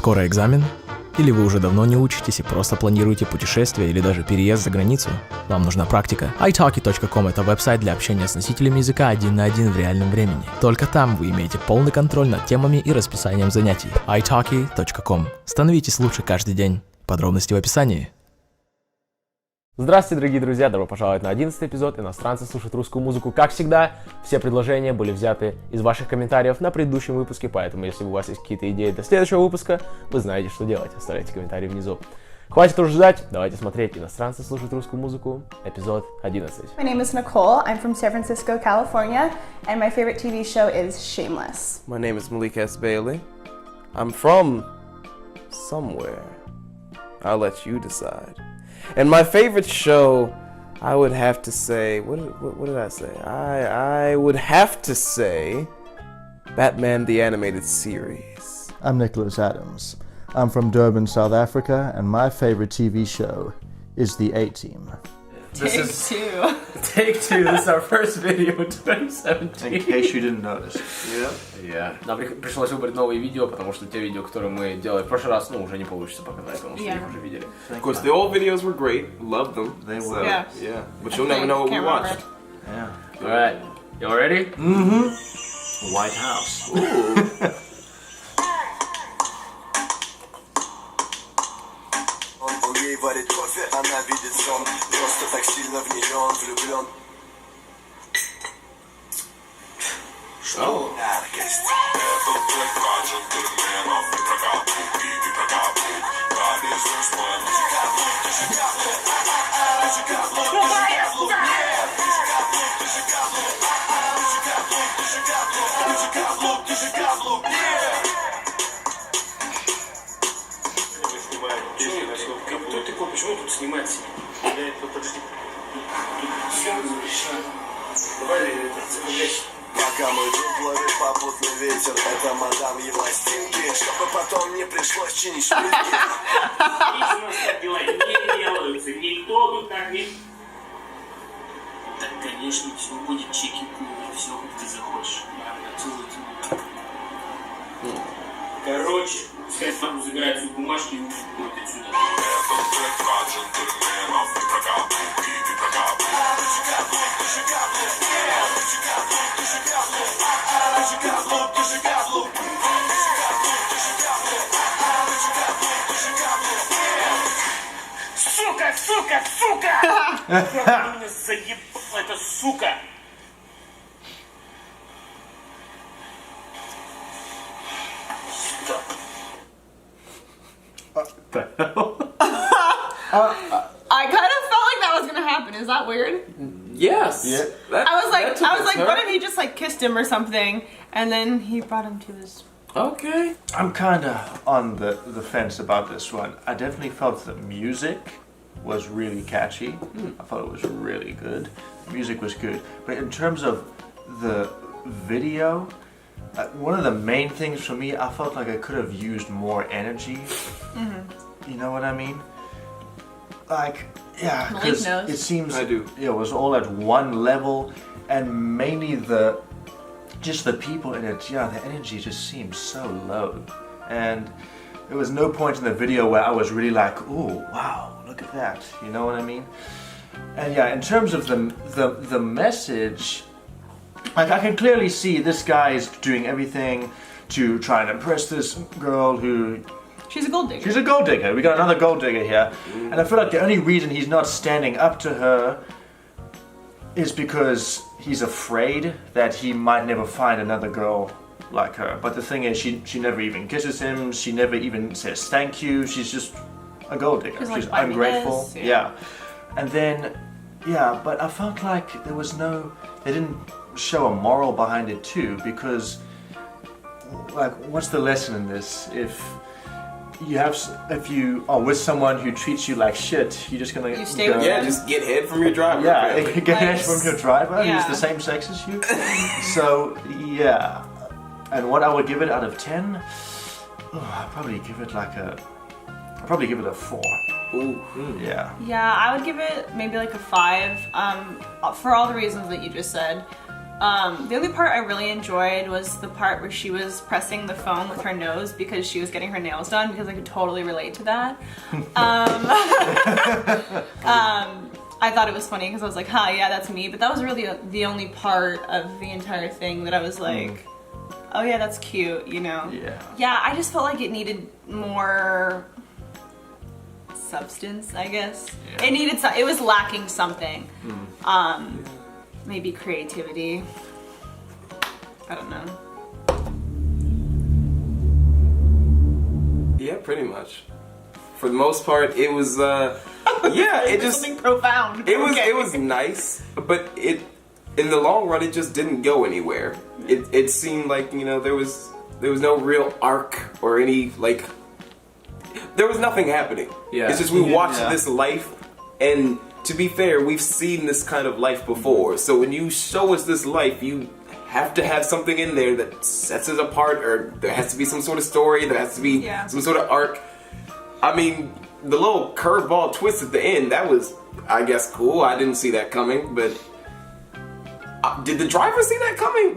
Скоро экзамен? Или вы уже давно не учитесь и просто планируете путешествие или даже переезд за границу? Вам нужна практика? italki.com — это веб-сайт для общения с носителями языка 1 на 1 в реальном времени. Только там вы имеете полный контроль над темами и расписанием занятий. italki.com. Становитесь лучше каждый день. Подробности в описании. Здравствуйте, дорогие друзья! Добро пожаловать на 11-й эпизод «Иностранцы слушают русскую музыку». Как всегда, все предложения были взяты из ваших комментариев на предыдущем выпуске, поэтому если у вас есть какие-то идеи для следующего выпуска, вы знаете, что делать. Оставляйте комментарии внизу. Хватит уже ждать, давайте смотреть «Иностранцы слушают русскую музыку», эпизод 11. My name is Nicole. I'm from San Francisco, California, and my favorite TV show is Shameless. My name is Malik S. Bailey. I'm from somewhere. I'll let you decide. And my favorite show, I would have to say, what did I say? I would have to say Batman the Animated Series. I'm Nicholas Adams. I'm from Durban, South Africa, and my favorite TV show is The A-Team. Take two. Take two, this is our first video in 2017. In case you didn't notice. Yeah. Нам пришлось выбрать новые видео, потому что те видео, которые мы делали в прошлый раз, уже не получится показать, потому что их уже видели. Of course, the old videos were great. Loved them. They were. So, Yeah. yeah. But you'll never know what we watched. Yeah. Alright, y'all ready? Mm-hmm. White House. Ooh. Он ей варит кофе, она видит сон. Просто так сильно в нее он влюблен. Что? Яркость. Почему тут снимать? Подожди. Тут съемка запрещена. Давай закругляйся. Пока мой друг ловит попутный ветер, это мадам его стенки, чтобы потом не пришлось чинить шпильки. Здесь у нас так дела не делаются. Никто тут так не... Так, конечно, все будет чики-пули, все, как ты захочешь. Короче, пускай сам забирает всю бумажки и уходит отсюда. Сука, сука, сука! Как меня заебала эта сука! I kind of felt like that was gonna happen. Is that weird? Yes. Yeah. I was like, what if he just like kissed him or something, and then he brought him to his. Okay. I'm kind of on the fence about this one. I definitely felt the music was really catchy. I thought it was really good. The music was good. But in terms of the video, one of the main things for me, I felt like I could have used more energy. You know what I mean? Like, yeah, because it seems I do. It was all at one level, and mainly just the people in it. Yeah, the energy just seemed so low, and there was no point in the video where I was really like, "Oh, wow, look at that." You know what I mean? And yeah, in terms of the message, like I can clearly see this guy is doing everything to try and impress this girl who. She's a gold digger. She's a gold digger. We got another gold digger here. And I feel like the only reason he's not standing up to her is because he's afraid that he might never find another girl like her. But the thing is, she never even kisses him. She never even says thank you. She's just a gold digger. She's like, She's "Buy me ungrateful. this," Yeah. And then, yeah, but I felt like they didn't show a moral behind it too, because, like, what's the lesson in this? If you are with someone who treats you like shit, you're just gonna stay with Yeah, them? just get head from your driver. Yeah, get head Nice. from your driver Yeah. who's the same sex as you. So yeah, and what I would give it out of 10, I'd probably give it a 4. Ooh. Yeah. Yeah, I would give it maybe like a 5. For all the reasons that you just said. The only part I really enjoyed was the part where she was pressing the phone with her nose because she was getting her nails done, because I could totally relate to that. I thought it was funny because I was like, huh, yeah, that's me. But that was really the only part of the entire thing that I was like, oh yeah, that's cute, you know? Yeah. Yeah, I just felt like it needed more substance, I guess. Yeah. It was lacking something. Maybe creativity. I don't know. Yeah, pretty much. For the most part, it was yeah, it just something profound. It was nice, but in the long run, it just didn't go anywhere. It seemed like, you know, there was no real arc or any, like, there was nothing happening. Yeah. It's just we watched this life, and to be fair, we've seen this kind of life before. So when you show us this life, you have to have something in there that sets it apart, or there has to be some sort of story, there has to be some sort of arc. I mean, the little curveball twist at the end, that was, I guess, cool. I didn't see that coming, but did the driver see that coming?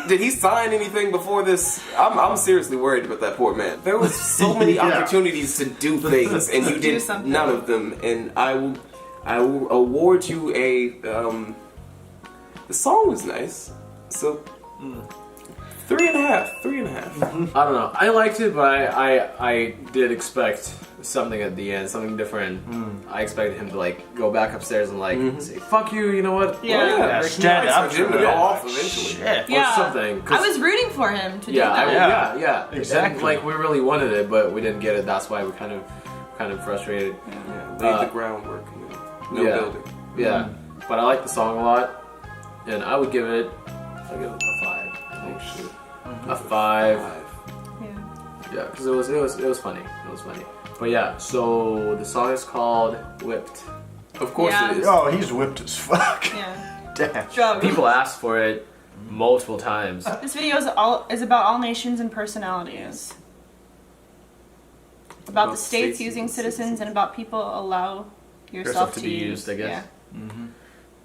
Did he sign anything before this? I'm seriously worried about that poor man. There was so many opportunities to do things, and you did none of them. And I will award you a, the song was nice, so 3.5. I don't know. I liked it, but I did expect something at the end, something different. I expected him to like go back upstairs and like say, "Fuck you," you know what? Stand up to him to go off eventually. Or something. I was rooting for him to do that. Yeah, exactly. And, like we really wanted it, but we didn't get it. That's why we kind of frustrated. Laid the groundwork. No building. Yeah, but I like the song a lot, and I would give it a 5. I think a 5. Yeah, because it was funny. It was funny. But yeah, so the song is called "Whipped." Of course it is. Oh, he's whipped as fuck. Yeah. Damn. People asked for it multiple times. This video is about all nations and personalities. About the states using citizens, and about people allow yourself to be used, I guess. Yeah.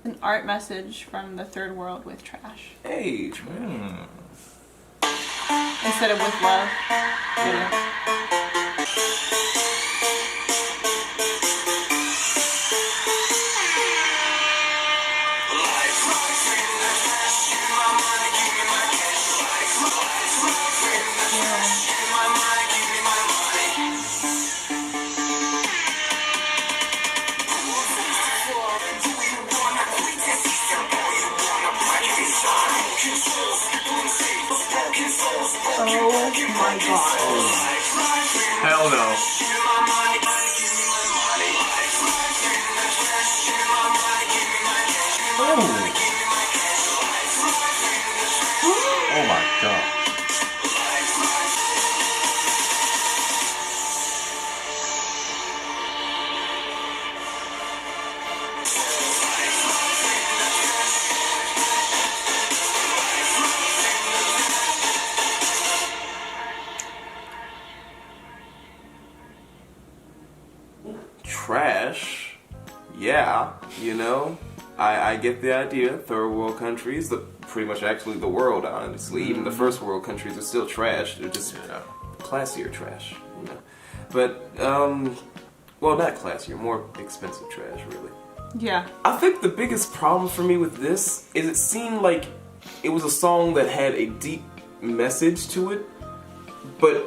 An art message from the third world with trash. Hey, Instead of with love. Yeah. Oh my god. Hell no. Oh my god. Trash. Yeah, you know, I get the idea. Third world countries, pretty much actually the world, honestly. Even the first world countries are still trash. They're just classier trash, you know. But, well, not classier, more expensive trash, really. Yeah. I think the biggest problem for me with this is it seemed like it was a song that had a deep message to it, but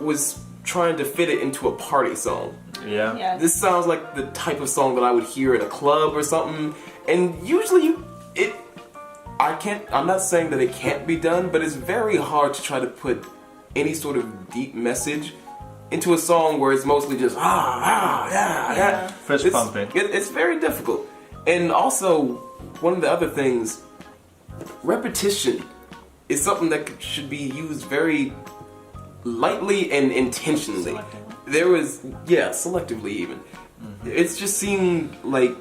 was trying to fit it into a party song. Yeah. Yes. This sounds like the type of song that I would hear at a club or something, and usually I'm not saying that it can't be done, but it's very hard to try to put any sort of deep message into a song where it's mostly just Fist pumping. It's very difficult. And also, one of the other things, repetition is something that should be used very lightly and intentionally. There was, selectively even. It just seemed like,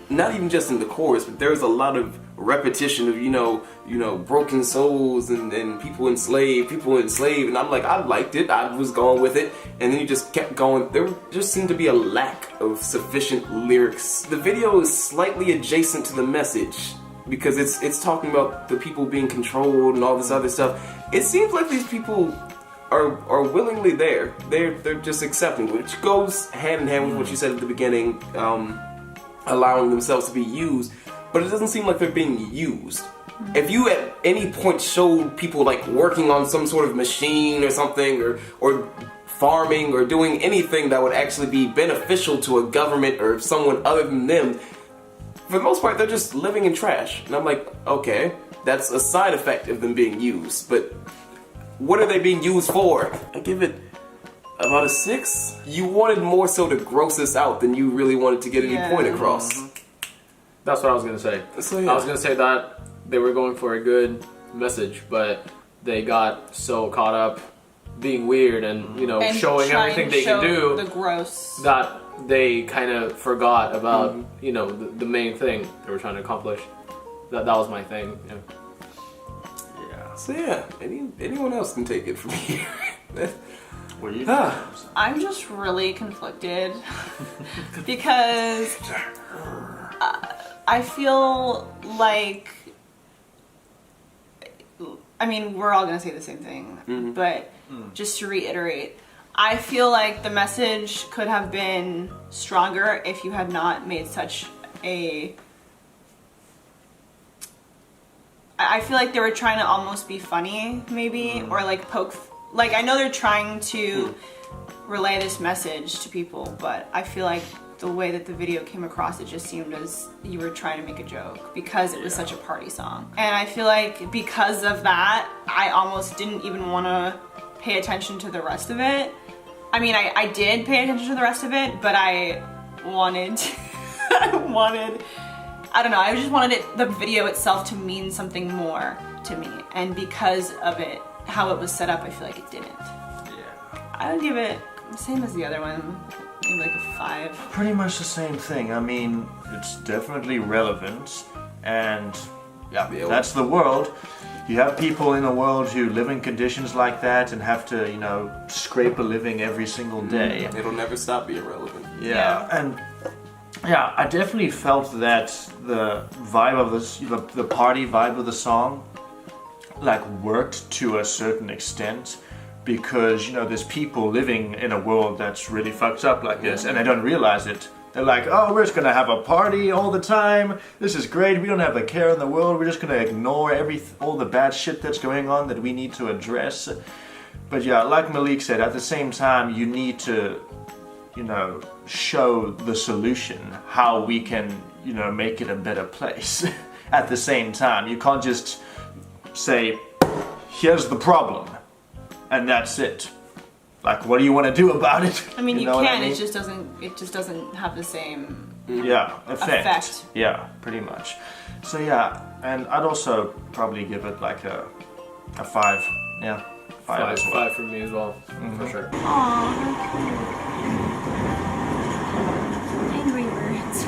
not even just in the chorus, but there was a lot of repetition of, you know, broken souls and people enslaved, and I'm like, I liked it, I was going with it, and then you just kept going. There just seemed to be a lack of sufficient lyrics. The video is slightly adjacent to the message, because it's talking about the people being controlled and all this other stuff. It seems like these people are willingly there. They're just accepting, which goes hand in hand with what you said at the beginning, allowing themselves to be used. But it doesn't seem like they're being used. If you at any point showed people like working on some sort of machine or something, or farming or doing anything that would actually be beneficial to a government or someone other than them, for the most part they're just living in trash. And I'm like, okay, that's a side effect of them being used, but what are they being used for? I give it about a 6. You wanted more so to gross us out than you really wanted to get any point across. That's what I was gonna say. So, yeah. I was gonna say that they were going for a good message, but they got so caught up being weird and And showing trying everything to they can show do the gross. that they kind of forgot about the main thing they were trying to accomplish. That was my thing. Yeah. So yeah, anyone else can take it from here. What do you I'm just really conflicted because I feel like, I mean, we're all gonna say the same thing, but just to reiterate, I feel like the message could have been stronger if you had not made such a... I feel like they were trying to almost be funny, maybe, or like poke... Like, I know they're trying to relay this message to people, but I feel like the way that the video came across, it just seemed as you were trying to make a joke because it was such a party song. And I feel like because of that, I almost didn't even want to pay attention to the rest of it. I mean, I did pay attention to the rest of it, but I wanted, I don't know, I just wanted the video itself to mean something more to me. And because of it, how it was set up, I feel like it didn't. Yeah. I would give it the same as the other one, maybe like a 5. Pretty much the same thing. I mean, it's definitely relevant, and yeah, that's the world. You have people in the world who live in conditions like that and have to, scrape a living every single day. It'll never stop being relevant. Yeah, and yeah, I definitely felt that the vibe of the party vibe of the song, like, worked to a certain extent, because there's people living in a world that's really fucked up like this, and they don't realize it. They're like, oh, we're just gonna have a party all the time. This is great. We don't have a care in the world. We're just gonna ignore all the bad shit that's going on that we need to address. But yeah, like Malik said, at the same time, you need to, show the solution, how we can, make it a better place. At the same time, you can't just say, here's the problem, and that's it. Like, what do you want to do about it? I mean, you know what can. I mean? It just doesn't have the same. Effect. Yeah, pretty much. So yeah, and I'd also probably give it like a 5. Yeah, 5 as well. 5 for me as well, for sure. Angry words.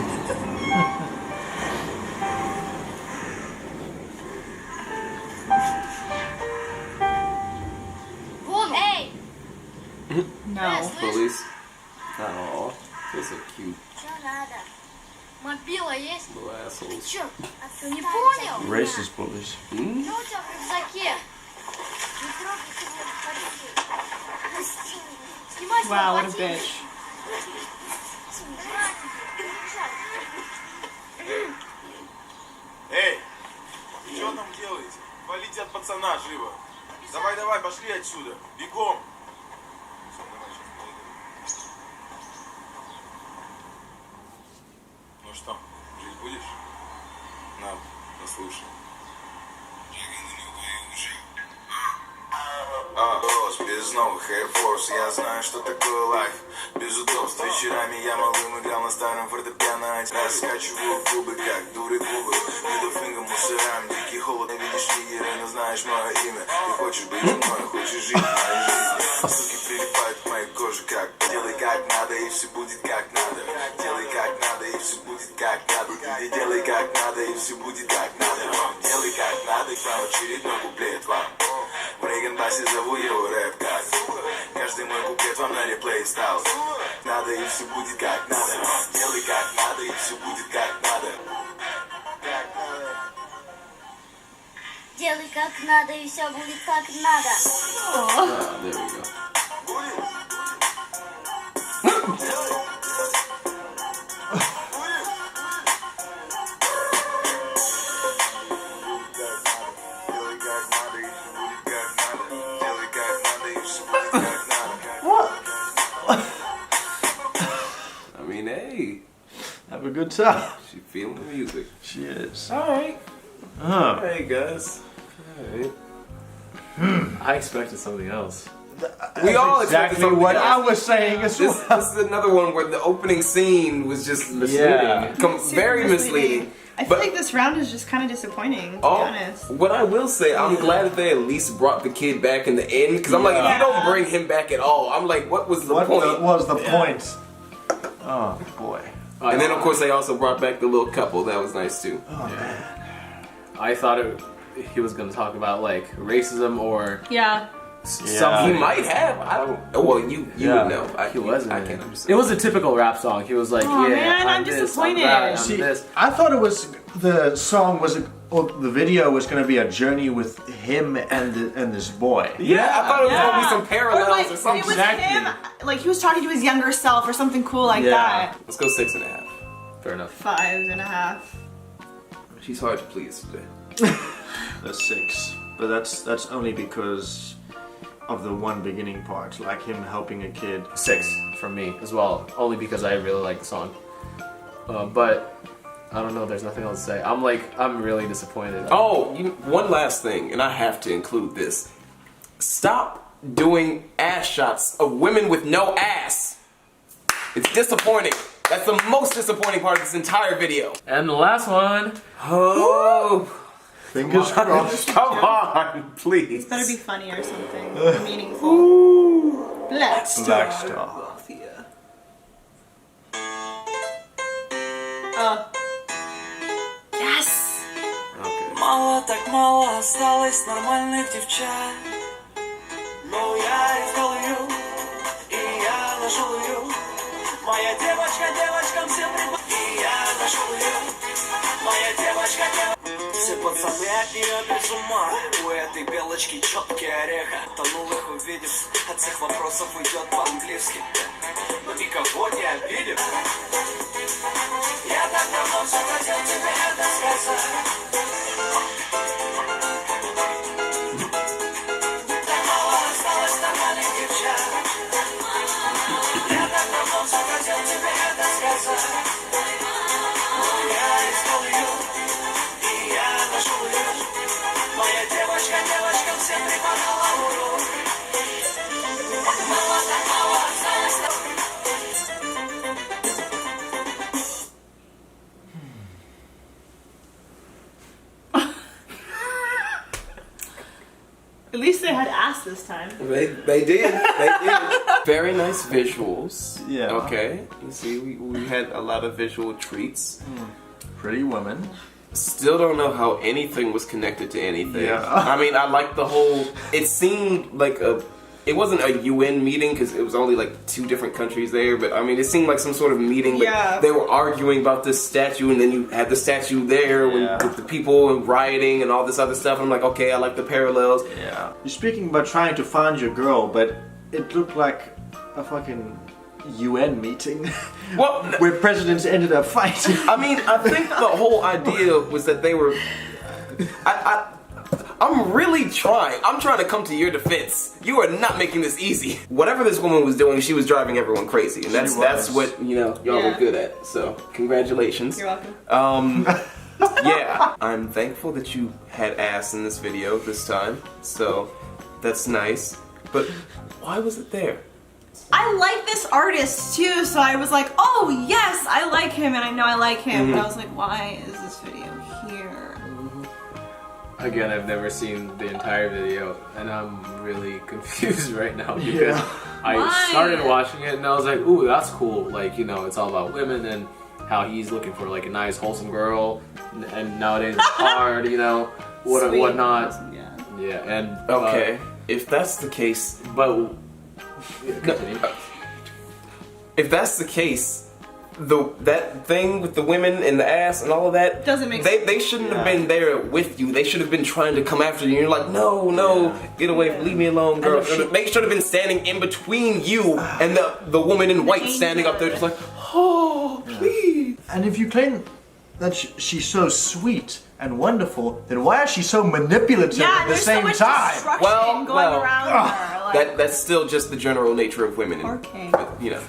Hey! No. Police. Oh, they're so cute. Чё надо? Мобила есть? Little assholes. Чё? А ты не понял? Racist bullies. Что у тебя в рюкзаке? Не трогайте меня, подожди. Снимай свои Wow, what a ботинки. bitch. Эй, что там делаете? Валите от пацана, живо. Давай, пошли отсюда. Бегом. Всё, давай, сейчас пойдем. Ну что, жить будешь? На, послушай. Без новых Air Force, я знаю, что такое лайф. Без удобств, вечерами я малым играл на старом фортепиано. Раскачиваю губы, как дуры губы. Мидофингом мусорам, дикий холод. Видишь ли, Ирина, знаешь мое имя. Ты хочешь быть со мной, хочешь жить моей жизнью. Суки прилипают к моей коже, как делай как надо, и все будет как надо. Делай как надо, и все будет как надо. Ты делай как надо, и все будет как надо. Делай как надо, к вам очередной куплет вам. В Рейган-басе зову его рэп-кат. Каждый мой куплет вам на реплей стал. Надо, и все будет как надо. Делай как надо, и все будет как надо. Делай как надо, и все будет как надо. Oh, there we go. I mean, hey, Have a good time. she feeling the music. She is. Alright. Oh. Hey, guys. Alright. I expected something else. We all expected Exactly something what I else. was saying as This well. is another one where the opening scene was just misleading. Yeah. Very misleading. I feel But- like this round is just kind of disappointing, to be Oh, honest. what I will say, I'm glad that they at least brought the kid back in the end. Because I'm like, if you don't bring him back at all, I'm like, what was the What point? was the point? Oh boy. And then, of course, they also brought back the little couple. That was nice, too. I thought he was gonna talk about like racism or Yeah. something. He might have. I don't. Well, you Yeah. would know. He wasn't. I can't understand. It was a typical rap song. He was like, Aw, "Yeah, man, I'm this, disappointed. I'm that, I'm See, this." I thought it was the song was or the video was going to be a journey with him and this boy. Yeah, I thought it was gonna be some parallels Or like, or something. it was Exactly. him, like he was talking to his younger self or something cool like Yeah. that. Let's go 6.5. Fair enough. 5.5. She's hard to please today. The 6, but that's only because of the one beginning part, like him helping a kid. 6 from me as well, only because I really like the song. But I don't know. There's nothing else to say. I'm really disappointed. Oh, one last thing, and I have to include this. Stop doing ass shots of women with no ass. It's disappointing. That's the most disappointing part of this entire video. And the last one. Oh, Fingers crossed. come on, please. Better be funny or something meaningful. Black Star. Black Star. Yes. Okay. Мало так мало осталось нормальных девчат. Но я искал ее, и я нашел ее. Моя девочка девочкам всем И я нашел ее. Моя девочка Все пацаны от нее без ума. У этой белочки четкий орех. Тонул их увидев. От всех вопросов уйдет по-английски. Но никого не обидев. Я так давно все хотел тебе это сказать. Так мало осталось нормальных девчат. Я так давно все хотел тебе это сказать. Но я искал ее, и я нашел ее. Моя девочка девочкам всем преподала урок. Мало так мало осталось. At least they had ass this time. They did. They did. Very nice visuals. Yeah. Okay. You see, we had a lot of visual treats. Pretty woman. Still don't know how anything was connected to anything. Yeah. I mean, I like the whole. It seemed like it wasn't a UN meeting because it was only like 2 different countries there, but I mean, it seemed like some sort of meeting. But Yeah. they were arguing about this statue, and then you had the statue there with the people and rioting and all this other stuff. I'm like, okay, I like the parallels. Yeah. You're speaking about trying to find your girl, but it looked like a fucking UN meeting Well, where presidents ended up fighting. I mean, I think the whole idea was that they were. I'm really trying. I'm trying to come to your defense. You are not making this easy. Whatever this woman was doing, she was driving everyone crazy, and that's what y'all Yeah. are good at. So congratulations. You're welcome. Yeah, I'm thankful that you had ass in this video this time. So that's nice. But why was it there? I like this artist too, so I was like, oh yes, I like him, and I know I like him. But I was like, why is this video here? Again, I've never seen the entire video, and I'm really confused right now because I Why? started watching it and I was like, ooh, that's cool. Like, you know, it's all about women and how he's looking for like a nice, wholesome girl, and nowadays it's hard, you know, Sweet. whatnot. Yeah. Yeah, and Okay, if that's the case, but continue. if that's the case, that thing with the women and the ass and all of that Doesn't make they, sense. They shouldn't have been there with you. They should have been trying to come after you. And you're like, no, get away, leave me alone, girl. They should have been standing in between you and the woman in white standing up there, just like, oh, please. And if you claim that she's so sweet and wonderful, then why is she so manipulative at the there's same so much time? destruction going around her. Like, That's still just the general nature of women. Okay. But, you know.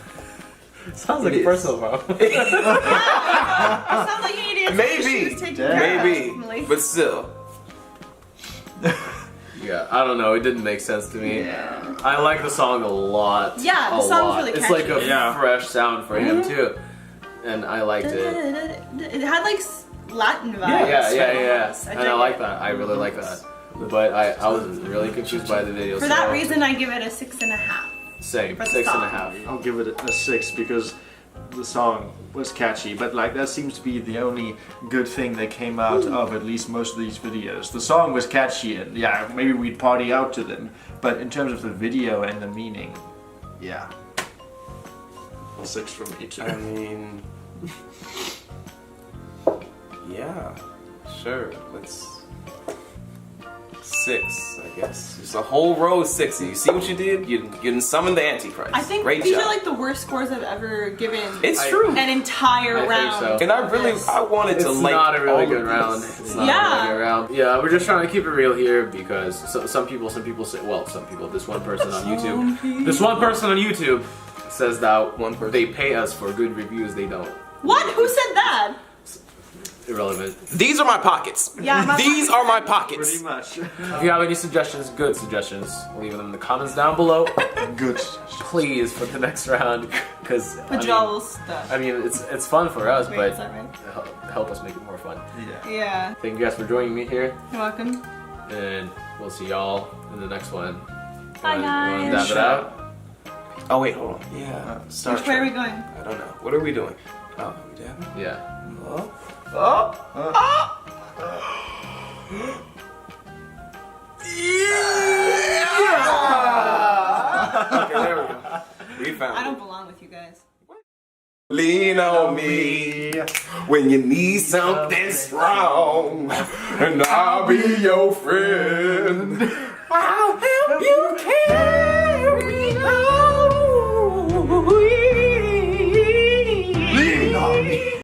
Sounds like a personal problem. it sounds like you need to Maybe, but still. Yeah, I don't know. It didn't make sense to me. Yeah. I like the song a lot. Yeah, the song's really It's catchy. like a fresh sound for him too, and I liked it. It had like Latin vibes. Yeah. And I like that. I really like that. But I was really confused by the video. For that reason, I give it a 6.5. Same, For the 6.5. I'll give it a 6 because the song was catchy, but like that seems to be the only good thing that came out of at least most of these videos. The song was catchy and yeah, maybe we'd party out to them, but in terms of the video and the meaning, yeah. 6 from me too. I mean, yeah, sure. Let's 6, I guess. It's a whole row of 6. You see what you did? You didn't summon the Antichrist. I think Great these job. are like the worst scores I've ever given. It's true. An entire I round. think so. And I wanted to It's like not a really all good of round. these. It's not a really good round. Yeah, we're just trying to keep it real here because some people say, well, some people, this one person on YouTube says that they pay us for good reviews, they don't. What? Who said that? Irrelevant. These are my pockets. Yeah, These are my pockets. Pretty much. If you have any suggestions, good suggestions, leave them in the comments down below. Good. Please, for the next round, because Pajol stuff. I mean, it's fun for us, Wait, but is that right? help us make it more fun. Yeah. Thank you guys for joining me here, You're welcome. and we'll see y'all in the next one. Bye, Wanna guys. dab it out? Oh wait, hold on. Yeah. Star Which way are we Trek. going? I don't know. What are we doing? Oh, we dabbing? Yeah. Okay, there we go. We found I it. don't belong with you guys. Lean on me when you need something strong, and I'll be your friend.